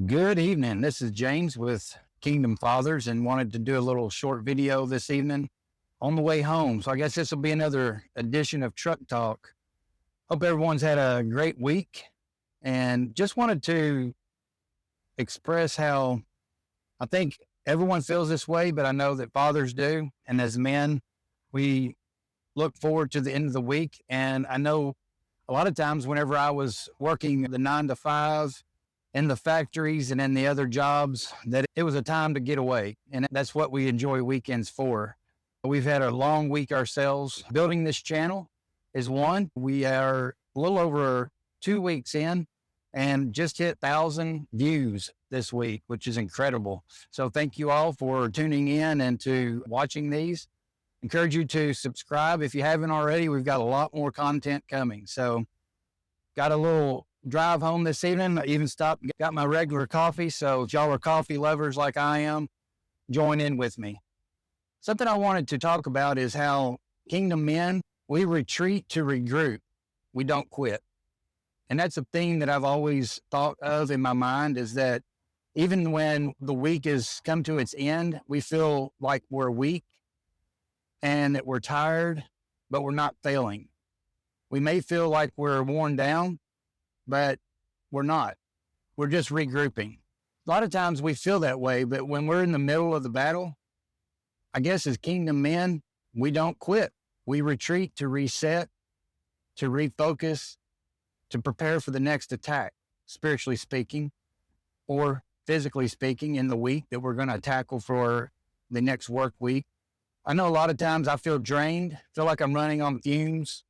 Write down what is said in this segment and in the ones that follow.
Good evening. This is James with Kingdom Fathers and wanted to do a little short video this evening on the way home. So I guess this will be another edition of Truck Talk. Hope everyone's had a great week and just wanted to express how I think everyone feels this way, but I know that fathers do. And as men, we look forward to the end of the week. And I know a lot of times whenever I was working the 9 to 5 in the factories and in the other jobs, that it was a time to get away. And that's what we enjoy weekends for. We've had a long week ourselves. Building this channel is one. We are a little over 2 weeks in and just hit 1,000 views this week, which is incredible. So thank you all for tuning in and to watching these. Encourage you to subscribe if you haven't already. We've got a lot more content coming. So got a little drive home this evening. I even stopped and got my regular coffee. So if y'all are coffee lovers like I am, join in with me. Something I wanted to talk about is how Kingdom men, we retreat to regroup. We don't quit. And that's a theme that I've always thought of in my mind, is that even when the week has come to its end, we feel like we're weak and that we're tired, but we're not failing. We may feel like we're worn down, but we're not. We're just regrouping. A lot of times we feel that way, but when we're in the middle of the battle, I guess as Kingdom men, we don't quit. We retreat to reset, to refocus, to prepare for the next attack, spiritually speaking, or physically speaking, in the week that we're going to tackle for the next work week. I know a lot of times I feel drained, feel like I'm running on fumes.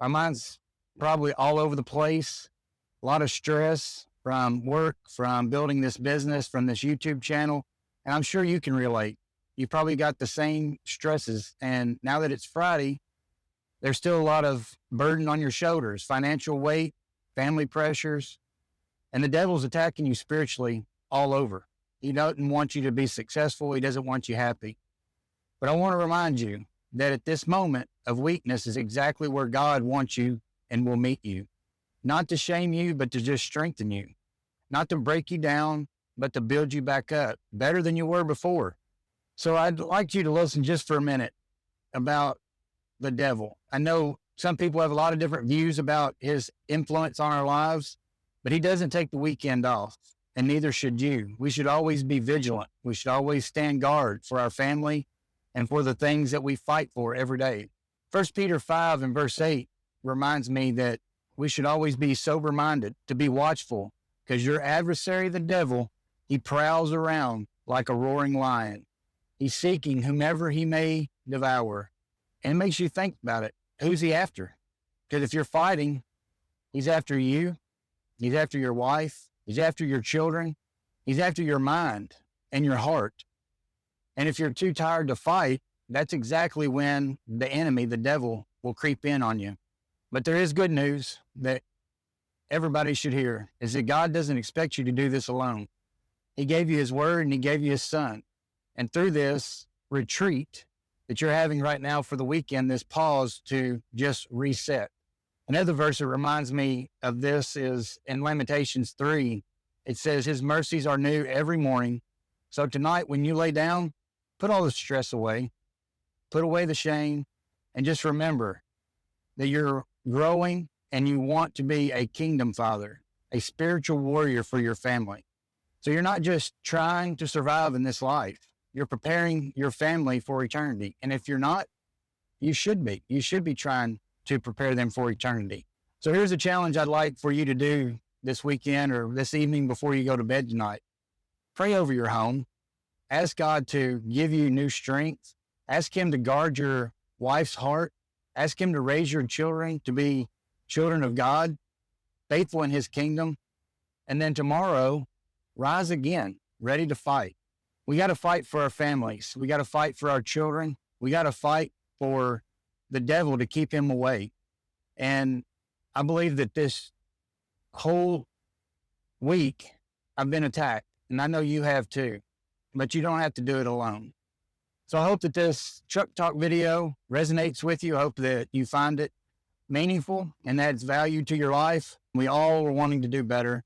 My mind's probably all over the place. A lot of stress from work, from building this business, from this YouTube channel. And I'm sure you can relate. You probably got the same stresses. And now that it's Friday, there's still a lot of burden on your shoulders, financial weight, family pressures, and the devil's attacking you spiritually all over. He doesn't want you to be successful. He doesn't want you happy. But I want to remind you that at this moment of weakness is exactly where God wants you and will meet you. Not to shame you, but to just strengthen you. Not to break you down, but to build you back up better than you were before. So I'd like you to listen just for a minute about the devil. I know some people have a lot of different views about his influence on our lives, but he doesn't take the weekend off, and neither should you. We should always be vigilant. We should always stand guard for our family and for the things that we fight for every day. 1 Peter 5 and verse 8 reminds me that we should always be sober-minded, to be watchful, because your adversary, the devil, he prowls around like a roaring lion. He's seeking whomever he may devour. And it makes you think about it. Who's he after? Because if you're fighting, he's after you. He's after your wife. He's after your children. He's after your mind and your heart. And if you're too tired to fight, that's exactly when the enemy, the devil, will creep in on you. But there is good news that everybody should hear, is that God doesn't expect you to do this alone. He gave you his word and he gave you his son. And through this retreat that you're having right now for the weekend, this pause to just reset. Another verse that reminds me of this is in Lamentations 3. It says, his mercies are new every morning. So tonight when you lay down, put all the stress away, put away the shame, and just remember that you're growing and you want to be a kingdom father, a spiritual warrior for your family. So you're not just trying to survive in this life. You're preparing your family for eternity. And if you're not, you should be. You should be trying to prepare them for eternity. So here's a challenge I'd like for you to do this weekend or this evening before you go to bed tonight. Pray over your home. Ask God to give you new strength. Ask him to guard your wife's heart. Ask him to raise your children to be children of God, faithful in his kingdom. And then tomorrow, rise again, ready to fight. We got to fight for our families. We got to fight for our children. We got to fight for the devil to keep him away. And I believe that this whole week I've been attacked, and I know you have too, but you don't have to do it alone. So I hope that this Truck Talk video resonates with you. I hope that you find it meaningful and adds value to your life. We all are wanting to do better.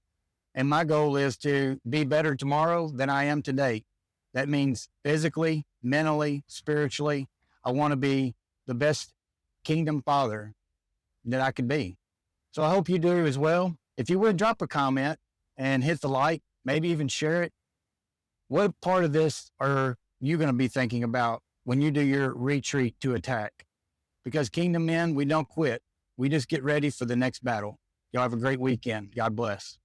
And my goal is to be better tomorrow than I am today. That means physically, mentally, spiritually. I want to be the best kingdom father that I could be. So I hope you do as well. If you would drop a comment and hit the like, maybe even share it. What part of this are you going to be thinking about when you do your retreat to attack? Because kingdom men, we don't quit. We just get ready for the next battle. Y'all have a great weekend. God bless.